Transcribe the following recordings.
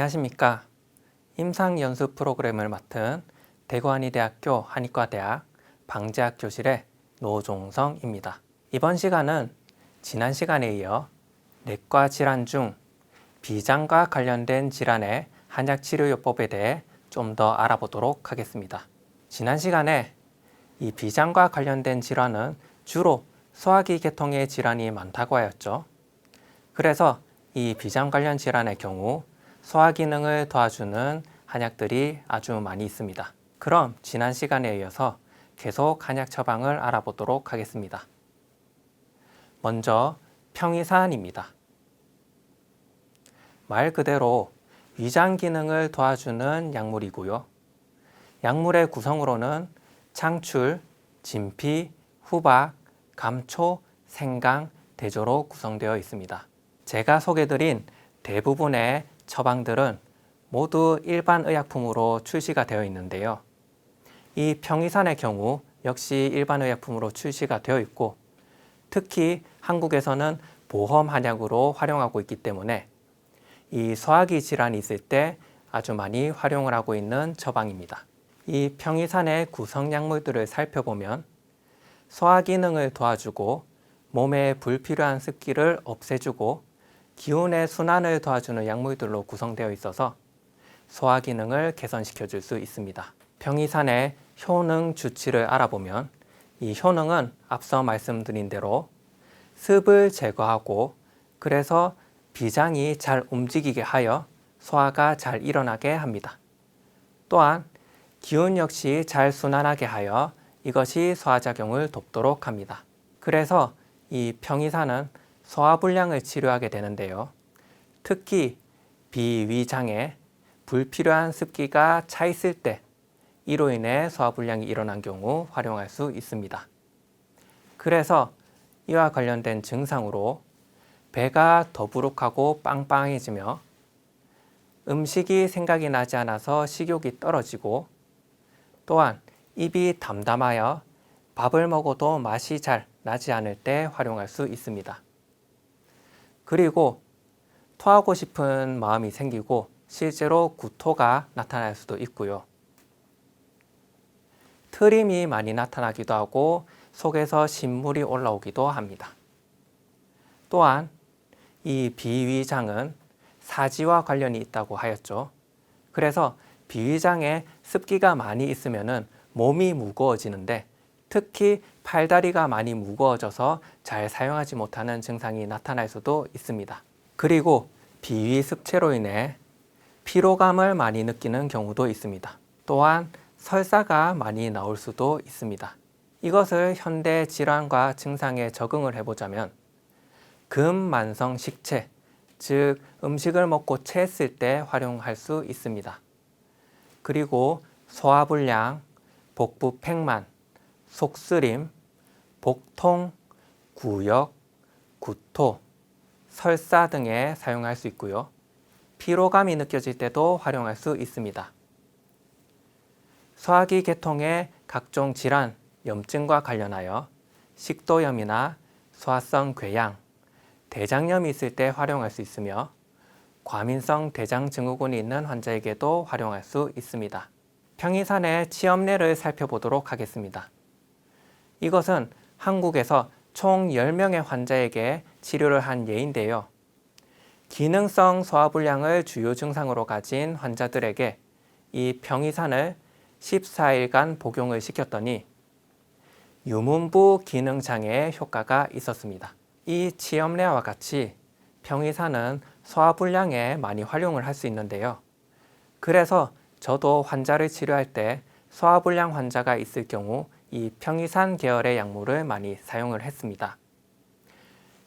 안녕하십니까. 임상연수 프로그램을 맡은 대구한의대학교 한의과대학 방재학 교실의 노종성입니다. 이번 시간은 지난 시간에 이어 내과 질환 중 비장과 관련된 질환의 한약치료요법에 대해 좀 더 알아보도록 하겠습니다. 지난 시간에 이 비장과 관련된 질환은 주로 소화기 계통의 질환이 많다고 하였죠. 그래서 이 비장 관련 질환의 경우 소화 기능을 도와주는 한약들이 아주 많이 있습니다. 그럼 지난 시간에 이어서 계속 한약 처방을 알아보도록 하겠습니다. 먼저 평이산입니다. 말 그대로 위장 기능을 도와주는 약물이고요. 약물의 구성으로는 창출, 진피, 후박, 감초, 생강, 대조로 구성되어 있습니다. 제가 소개드린 대부분의 처방들은 모두 일반 의약품으로 출시가 되어 있는데요. 이 평이산의 경우 역시 일반 의약품으로 출시가 되어 있고, 특히 한국에서는 보험 한약으로 활용하고 있기 때문에 이 소화기 질환이 있을 때 아주 많이 활용을 하고 있는 처방입니다. 이 평이산의 구성 약물들을 살펴보면 소화 기능을 도와주고 몸에 불필요한 습기를 없애주고 기운의 순환을 도와주는 약물들로 구성되어 있어서 소화 기능을 개선시켜 줄 수 있습니다. 평이산의 효능 주치를 알아보면 이 효능은 앞서 말씀드린 대로 습을 제거하고 그래서 비장이 잘 움직이게 하여 소화가 잘 일어나게 합니다. 또한 기운 역시 잘 순환하게 하여 이것이 소화작용을 돕도록 합니다. 그래서 이 평이산은 소화불량을 치료하게 되는데요. 특히 비위장에 불필요한 습기가 차 있을 때 이로 인해 소화불량이 일어난 경우 활용할 수 있습니다. 그래서 이와 관련된 증상으로 배가 더부룩하고 빵빵해지며 음식이 생각이 나지 않아서 식욕이 떨어지고 또한 입이 담담하여 밥을 먹어도 맛이 잘 나지 않을 때 활용할 수 있습니다. 그리고 토하고 싶은 마음이 생기고 실제로 구토가 나타날 수도 있고요. 트림이 많이 나타나기도 하고 속에서 신물이 올라오기도 합니다. 또한 이 비위장은 사지와 관련이 있다고 하였죠. 그래서 비위장에 습기가 많이 있으면 몸이 무거워지는데 특히 팔다리가 많이 무거워져서 잘 사용하지 못하는 증상이 나타날 수도 있습니다. 그리고 비위 습체로 인해 피로감을 많이 느끼는 경우도 있습니다. 또한 설사가 많이 나올 수도 있습니다. 이것을 현대 질환과 증상에 적응을 해보자면 금만성 식체, 즉 음식을 먹고 체했을 때 활용할 수 있습니다. 그리고 소화불량, 복부 팽만, 속쓰림, 복통, 구역, 구토, 설사 등에 사용할 수 있고요. 피로감이 느껴질 때도 활용할 수 있습니다. 소화기 계통의 각종 질환, 염증과 관련하여 식도염이나 소화성 궤양, 대장염이 있을 때 활용할 수 있으며 과민성 대장증후군이 있는 환자에게도 활용할 수 있습니다. 평이산의 치염례를 살펴보도록 하겠습니다. 이것은 한국에서 총 10명의 환자에게 치료를 한 예인데요. 기능성 소화불량을 주요 증상으로 가진 환자들에게 이 평이산을 14일간 복용을 시켰더니 유문부 기능장애에 효과가 있었습니다. 이 치염례와 같이 평이산은 소화불량에 많이 활용을 할 수 있는데요. 그래서 저도 환자를 치료할 때 소화불량 환자가 있을 경우 이 평이산 계열의 약물을 많이 사용을 했습니다.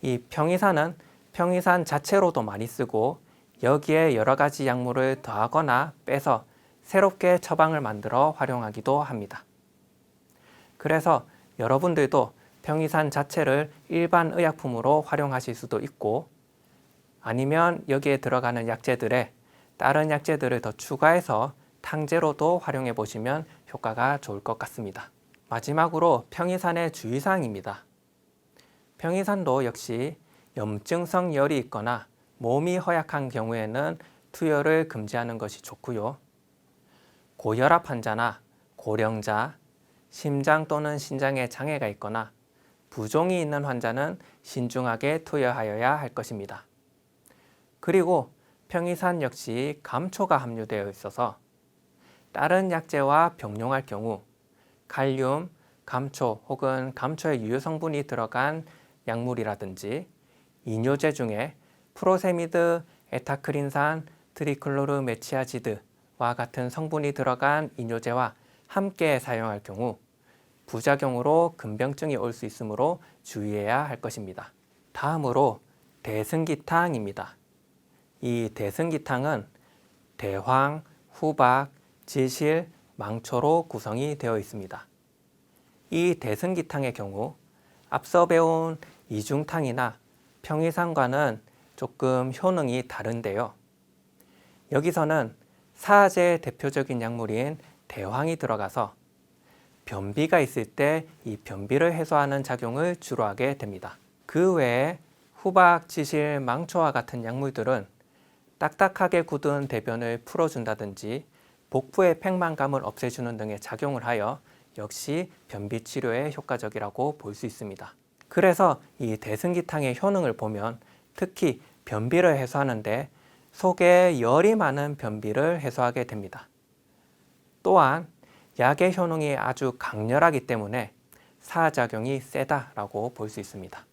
이 평이산은 평이산 자체로도 많이 쓰고 여기에 여러 가지 약물을 더하거나 빼서 새롭게 처방을 만들어 활용하기도 합니다. 그래서 여러분들도 평이산 자체를 일반 의약품으로 활용하실 수도 있고 아니면 여기에 들어가는 약재들에 다른 약재들을 더 추가해서 탕제로도 활용해 보시면 효과가 좋을 것 같습니다. 마지막으로 평이산의 주의사항입니다. 평이산도 역시 염증성 열이 있거나 몸이 허약한 경우에는 투여를 금지하는 것이 좋고요. 고혈압 환자나 고령자, 심장 또는 신장에 장애가 있거나 부종이 있는 환자는 신중하게 투여하여야 할 것입니다. 그리고 평이산 역시 감초가 함유되어 있어서 다른 약재와 병용할 경우 칼륨, 감초 혹은 감초의 유효 성분이 들어간 약물이라든지 이뇨제 중에 프로세미드, 에타크린산, 트리클로르메치아지드와 같은 성분이 들어간 이뇨제와 함께 사용할 경우 부작용으로 근병증이 올 수 있으므로 주의해야 할 것입니다. 다음으로 대승기탕입니다. 이 대승기탕은 대황, 후박, 지실, 망초로 구성이 되어 있습니다. 이 대승기탕의 경우 앞서 배운 이중탕이나 평이산과는 조금 효능이 다른데요. 여기서는 사제의 대표적인 약물인 대황이 들어가서 변비가 있을 때 이 변비를 해소하는 작용을 주로 하게 됩니다. 그 외에 후박, 지실, 망초와 같은 약물들은 딱딱하게 굳은 대변을 풀어준다든지 복부의 팽만감을 없애주는 등의 작용을 하여 역시 변비 치료에 효과적이라고 볼 수 있습니다. 그래서 이 대승기탕의 효능을 보면 특히 변비를 해소하는데 속에 열이 많은 변비를 해소하게 됩니다. 또한 약의 효능이 아주 강렬하기 때문에 사작용이 세다라고 볼 수 있습니다.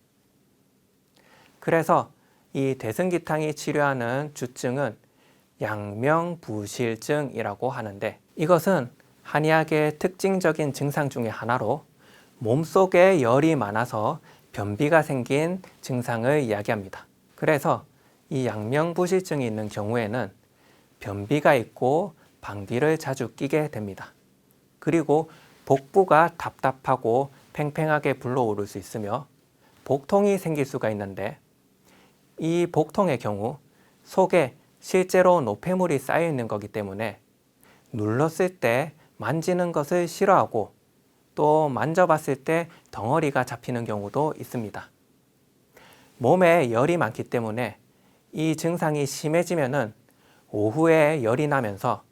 그래서 이 대승기탕이 치료하는 주증은 양명부실증이라고 하는데 이것은 한의학의 특징적인 증상 중에 하나로 몸속에 열이 많아서 변비가 생긴 증상을 이야기합니다. 그래서 이 양명부실증이 있는 경우에는 변비가 있고 방귀를 자주 뀌게 됩니다. 그리고 복부가 답답하고 팽팽하게 불러오를 수 있으며 복통이 생길 수가 있는데 이 복통의 경우 속에 실제로 노폐물이 쌓여 있는 거기 때문에 눌렀을 때 만지는 것을 싫어하고 또 만져봤을 때 덩어리가 잡히는 경우도 있습니다. 몸에 열이 많기 때문에 이 증상이 심해지면은 오후에 열이 나면서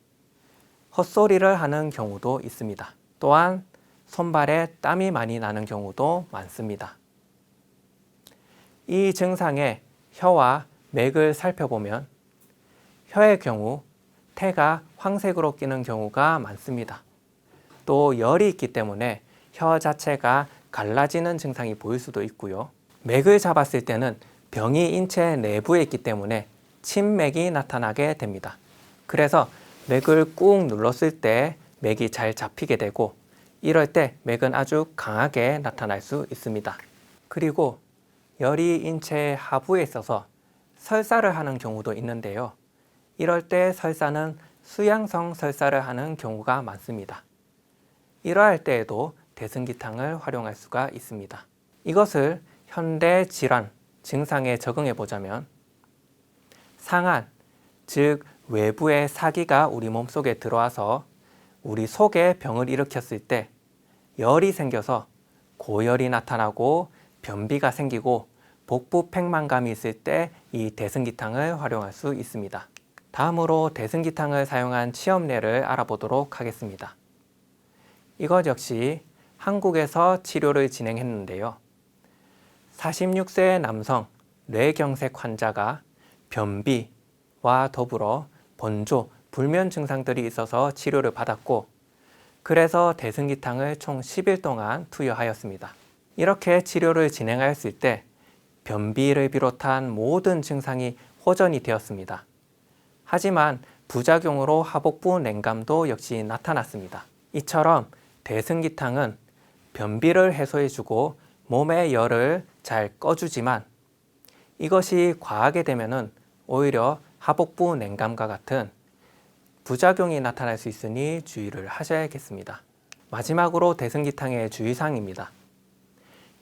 헛소리를 하는 경우도 있습니다. 또한 손발에 땀이 많이 나는 경우도 많습니다. 이 증상의 혀와 맥을 살펴보면 혀의 경우 태가 황색으로 끼는 경우가 많습니다. 또 열이 있기 때문에 혀 자체가 갈라지는 증상이 보일 수도 있고요. 맥을 잡았을 때는 병이 인체 내부에 있기 때문에 침맥이 나타나게 됩니다. 그래서 맥을 꾹 눌렀을 때 맥이 잘 잡히게 되고 이럴 때 맥은 아주 강하게 나타날 수 있습니다. 그리고 열이 인체 하부에 있어서 설사를 하는 경우도 있는데요. 이럴 때 설사는 수양성 설사를 하는 경우가 많습니다. 이러할 때에도 대승기탕을 활용할 수가 있습니다. 이것을 현대 질환 증상에 적응해 보자면 상한, 즉 외부의 사기가 우리 몸속에 들어와서 우리 속에 병을 일으켰을 때 열이 생겨서 고열이 나타나고 변비가 생기고 복부 팽만감이 있을 때 이 대승기탕을 활용할 수 있습니다. 다음으로 대승기탕을 사용한 치험례를 알아보도록 하겠습니다. 이것 역시 한국에서 치료를 진행했는데요. 46세 남성 뇌경색 환자가 변비와 더불어 번조, 불면 증상들이 있어서 치료를 받았고 그래서 대승기탕을 총 10일 동안 투여하였습니다. 이렇게 치료를 진행하였을 때 변비를 비롯한 모든 증상이 호전이 되었습니다. 하지만 부작용으로 하복부 냉감도 역시 나타났습니다. 이처럼 대승기탕은 변비를 해소해주고 몸의 열을 잘 꺼주지만 이것이 과하게 되면은 오히려 하복부 냉감과 같은 부작용이 나타날 수 있으니 주의를 하셔야겠습니다. 마지막으로 대승기탕의 주의사항입니다.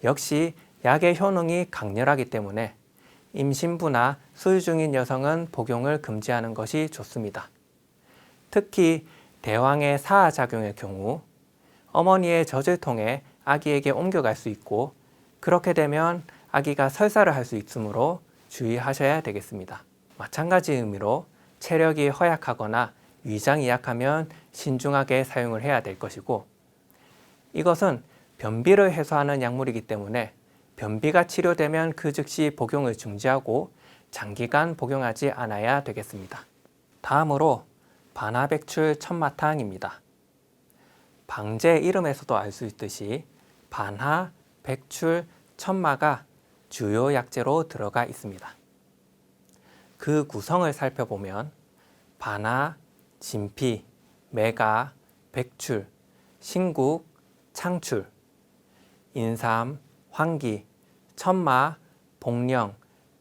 역시 약의 효능이 강렬하기 때문에 임신부나 수유 중인 여성은 복용을 금지하는 것이 좋습니다. 특히 대왕의 사화작용의 경우 어머니의 젖을 통해 아기에게 옮겨갈 수 있고 그렇게 되면 아기가 설사를 할 수 있으므로 주의하셔야 되겠습니다. 마찬가지 의미로 체력이 허약하거나 위장이 약하면 신중하게 사용을 해야 될 것이고, 이것은 변비를 해소하는 약물이기 때문에 변비가 치료되면 그 즉시 복용을 중지하고 장기간 복용하지 않아야 되겠습니다. 다음으로 반하백출 천마탕입니다. 방제 이름에서도 알 수 있듯이 반하, 백출, 천마가 주요 약재로 들어가 있습니다. 그 구성을 살펴보면 반하, 진피, 매가, 백출, 신국, 창출, 인삼, 황기, 천마, 복령,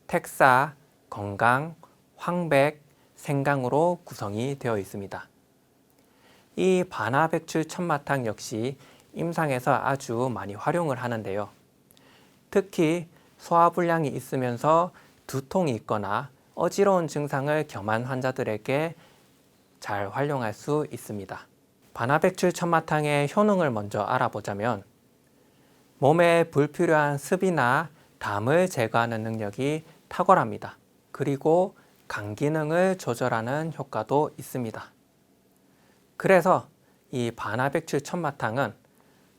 택사, 건강, 황백, 생강으로 구성이 되어 있습니다. 이 반하백출 천마탕 역시 임상에서 아주 많이 활용을 하는데요. 특히 소화불량이 있으면서 두통이 있거나 어지러운 증상을 겸한 환자들에게 잘 활용할 수 있습니다. 반하백출 천마탕의 효능을 먼저 알아보자면 몸에 불필요한 습이나 담을 제거하는 능력이 탁월합니다. 그리고 간 기능을 조절하는 효과도 있습니다. 그래서 이 반하백출 천마탕은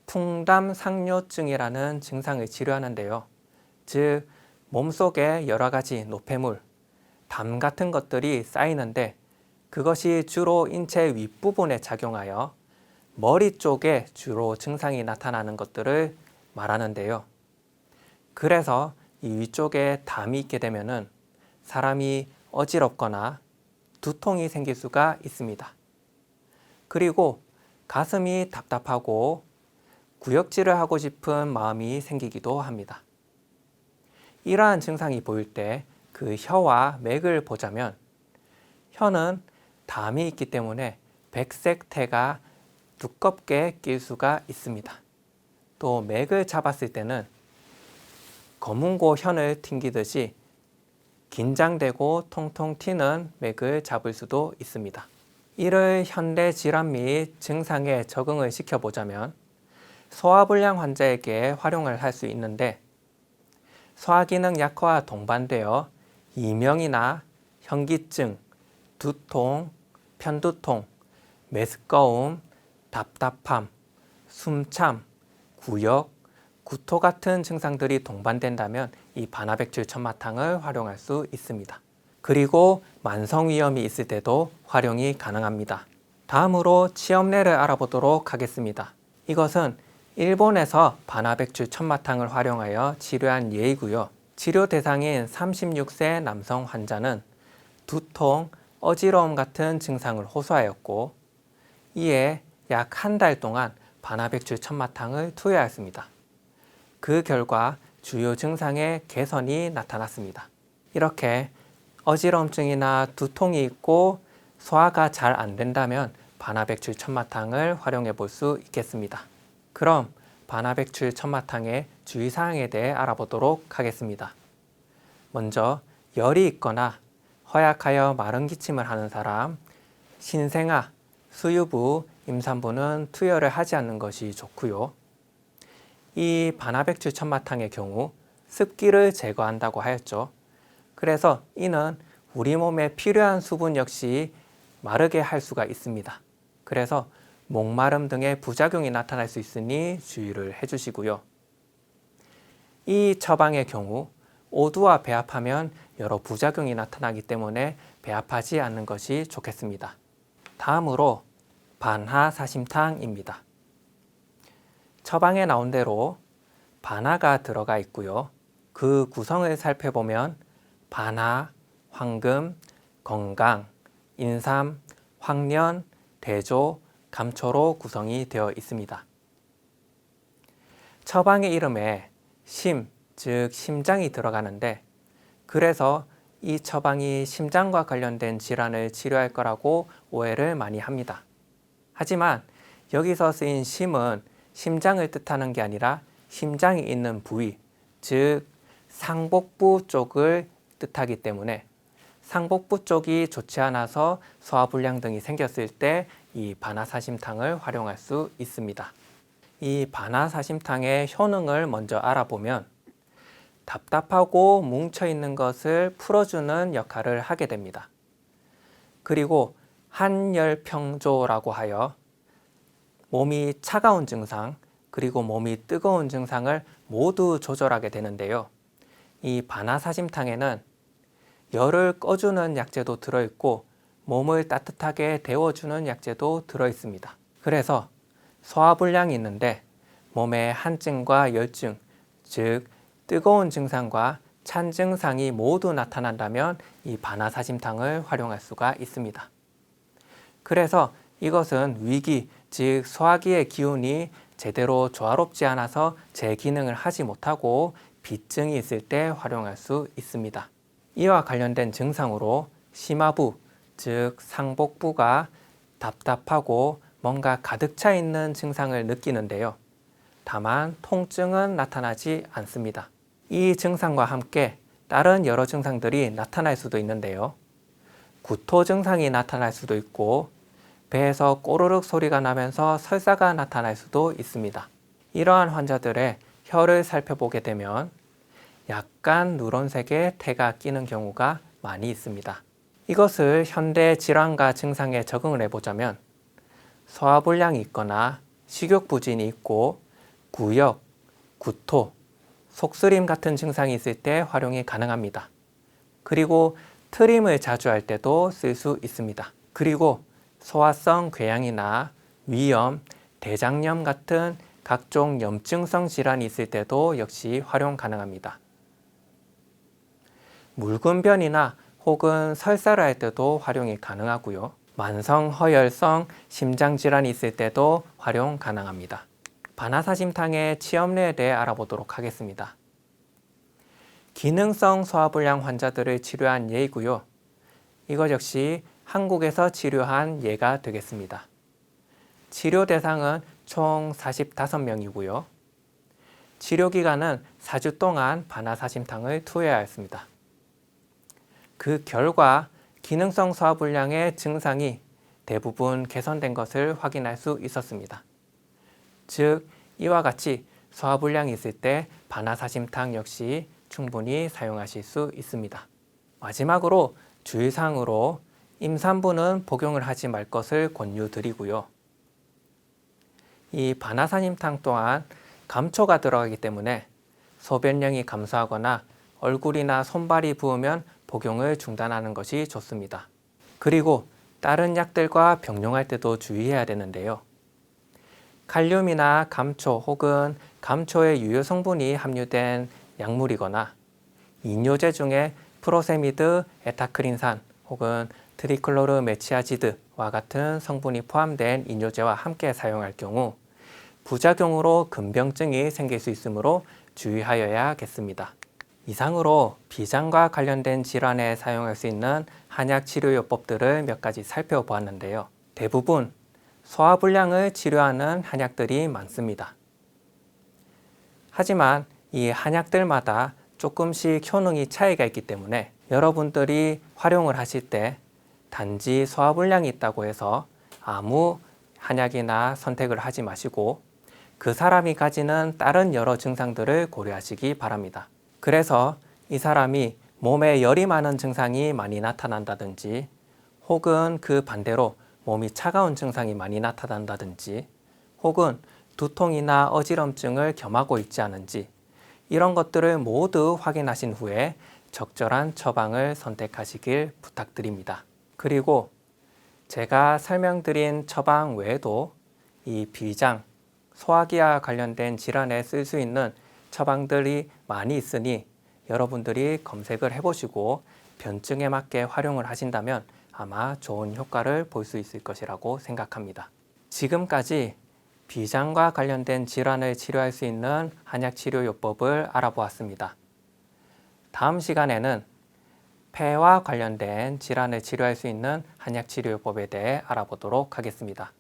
풍담상뇨증이라는 증상을 치료하는데요. 즉, 몸속에 여러 가지 노폐물, 담 같은 것들이 쌓이는데 그것이 주로 인체 윗부분에 작용하여 머리 쪽에 주로 증상이 나타나는 것들을 말하는데요. 그래서 이 위쪽에 담이 있게 되면은 사람이 어지럽거나 두통이 생길 수가 있습니다. 그리고 가슴이 답답하고 구역질을 하고 싶은 마음이 생기기도 합니다. 이러한 증상이 보일 때 그 혀와 맥을 보자면 혀는 담이 있기 때문에 백색 태가 두껍게 낄 수가 있습니다. 또 맥을 잡았을 때는 검은고 현을 튕기듯이 긴장되고 통통 튀는 맥을 잡을 수도 있습니다. 이를 현대 질환 및 증상에 적응을 시켜보자면 소화불량 환자에게 활용을 할 수 있는데 소화기능 약화와 동반되어 이명이나 현기증, 두통, 편두통, 메스꺼움, 답답함, 숨참, 구역, 구토 같은 증상들이 동반된다면 이 반하백출 천마탕을 활용할 수 있습니다. 그리고 만성위염이 있을 때도 활용이 가능합니다. 다음으로 치염내를 알아보도록 하겠습니다. 이것은 일본에서 반하백출 천마탕을 활용하여 치료한 예이고요. 치료 대상인 36세 남성 환자는 두통, 어지러움 같은 증상을 호소하였고 이에 약 한 달 동안 반하백출 천마탕을 투여했습니다. 그 결과 주요 증상의 개선이 나타났습니다. 이렇게 어지러움증이나 두통이 있고 소화가 잘 안 된다면 반하백출 천마탕을 활용해 볼 수 있겠습니다. 그럼 반하백출 천마탕의 주의사항에 대해 알아보도록 하겠습니다. 먼저 열이 있거나 허약하여 마른 기침을 하는 사람, 신생아, 수유부, 임산부는 투여를 하지 않는 것이 좋고요. 이 반하백출 천마탕의 경우 습기를 제거한다고 하였죠. 그래서 이는 우리 몸에 필요한 수분 역시 마르게 할 수가 있습니다. 그래서 목마름 등의 부작용이 나타날 수 있으니 주의를 해주시고요. 이 처방의 경우 오두와 배합하면 여러 부작용이 나타나기 때문에 배합하지 않는 것이 좋겠습니다. 다음으로 반하사심탕입니다. 처방에 나온 대로 반하가 들어가 있고요. 그 구성을 살펴보면 반하, 황금, 건강, 인삼, 황련, 대조, 감초로 구성이 되어 있습니다. 처방의 이름에 심, 즉 심장이 들어가는데 그래서 이 처방이 심장과 관련된 질환을 치료할 거라고 오해를 많이 합니다. 하지만 여기서 쓰인 심은 심장을 뜻하는 게 아니라 심장이 있는 부위, 즉 상복부 쪽을 뜻하기 때문에 상복부 쪽이 좋지 않아서 소화불량 등이 생겼을 때 이 반하사심탕을 활용할 수 있습니다. 이 반하사심탕의 효능을 먼저 알아보면 답답하고 뭉쳐있는 것을 풀어주는 역할을 하게 됩니다. 그리고 한열평조라고 하여 몸이 차가운 증상 그리고 몸이 뜨거운 증상을 모두 조절하게 되는데요. 이 바나사심탕에는 열을 꺼주는 약재도 들어있고 몸을 따뜻하게 데워주는 약재도 들어있습니다. 그래서 소화불량이 있는데 몸의 한증과 열증, 즉 뜨거운 증상과 찬 증상이 모두 나타난다면 이 바나사심탕을 활용할 수가 있습니다. 그래서 이것은 위기, 즉 소화기의 기운이 제대로 조화롭지 않아서 제 기능을 하지 못하고 비증이 있을 때 활용할 수 있습니다. 이와 관련된 증상으로 심화부, 즉 상복부가 답답하고 뭔가 가득 차 있는 증상을 느끼는데요. 다만 통증은 나타나지 않습니다. 이 증상과 함께 다른 여러 증상들이 나타날 수도 있는데요. 구토 증상이 나타날 수도 있고 배에서 꼬르륵 소리가 나면서 설사가 나타날 수도 있습니다. 이러한 환자들의 혀를 살펴보게 되면 약간 누런색의 태가 끼는 경우가 많이 있습니다. 이것을 현대 질환과 증상에 적응을 해보자면 소화불량이 있거나 식욕부진이 있고 구역, 구토, 속쓰림 같은 증상이 있을 때 활용이 가능합니다. 그리고 트림을 자주 할 때도 쓸 수 있습니다. 그리고 소화성 궤양이나 위염, 대장염 같은 각종 염증성 질환이 있을 때도 역시 활용 가능합니다. 묽은 변이나 혹은 설사를 할 때도 활용이 가능하고요. 만성 허열성 심장질환이 있을 때도 활용 가능합니다. 바나사심탕의 치염례에 대해 알아보도록 하겠습니다. 기능성 소화불량 환자들을 치료한 예이고요. 이것 역시 한국에서 치료한 예가 되겠습니다. 치료 대상은 총 45명이고요. 치료기간은 4주 동안 바나사심탕을 투여하였습니다. 그 결과 기능성 소화불량의 증상이 대부분 개선된 것을 확인할 수 있었습니다. 즉, 이와 같이 소화불량이 있을 때 바나사심탕 역시 충분히 사용하실 수 있습니다. 마지막으로 주의사항으로 임산부는 복용을 하지 말 것을 권유드리고요. 이 바나사심탕 또한 감초가 들어가기 때문에 소변량이 감소하거나 얼굴이나 손발이 부으면 복용을 중단하는 것이 좋습니다. 그리고 다른 약들과 병용할 때도 주의해야 되는데요. 칼륨이나 감초 혹은 감초의 유효 성분이 함유된 약물이거나 이뇨제 중에 프로세미드, 에타크린산 혹은 트리클로르메치아지드와 같은 성분이 포함된 이뇨제와 함께 사용할 경우 부작용으로 근병증이 생길 수 있으므로 주의하여야겠습니다. 이상으로 비장과 관련된 질환에 사용할 수 있는 한약 치료요법들을 몇 가지 살펴보았는데요. 대부분 소화불량을 치료하는 한약들이 많습니다. 하지만 이 한약들마다 조금씩 효능이 차이가 있기 때문에 여러분들이 활용을 하실 때 단지 소화불량이 있다고 해서 아무 한약이나 선택을 하지 마시고 그 사람이 가지는 다른 여러 증상들을 고려하시기 바랍니다. 그래서 이 사람이 몸에 열이 많은 증상이 많이 나타난다든지 혹은 그 반대로 몸이 차가운 증상이 많이 나타난다든지 혹은 두통이나 어지럼증을 겸하고 있지 않은지 이런 것들을 모두 확인하신 후에 적절한 처방을 선택하시길 부탁드립니다. 그리고 제가 설명드린 처방 외에도 이 비장, 소화기와 관련된 질환에 쓸 수 있는 처방들이 많이 있으니 여러분들이 검색을 해보시고 변증에 맞게 활용을 하신다면 아마 좋은 효과를 볼 수 있을 것이라고 생각합니다. 지금까지 비장과 관련된 질환을 치료할 수 있는 한약치료요법을 알아보았습니다. 다음 시간에는 폐와 관련된 질환을 치료할 수 있는 한약치료요법에 대해 알아보도록 하겠습니다.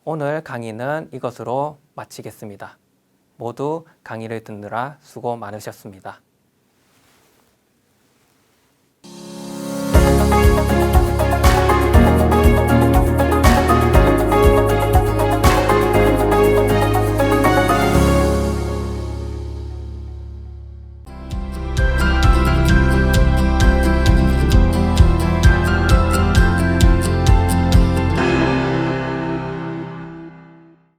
오늘 강의는 이것으로 마치겠습니다. 모두 강의를 듣느라 수고 많으셨습니다.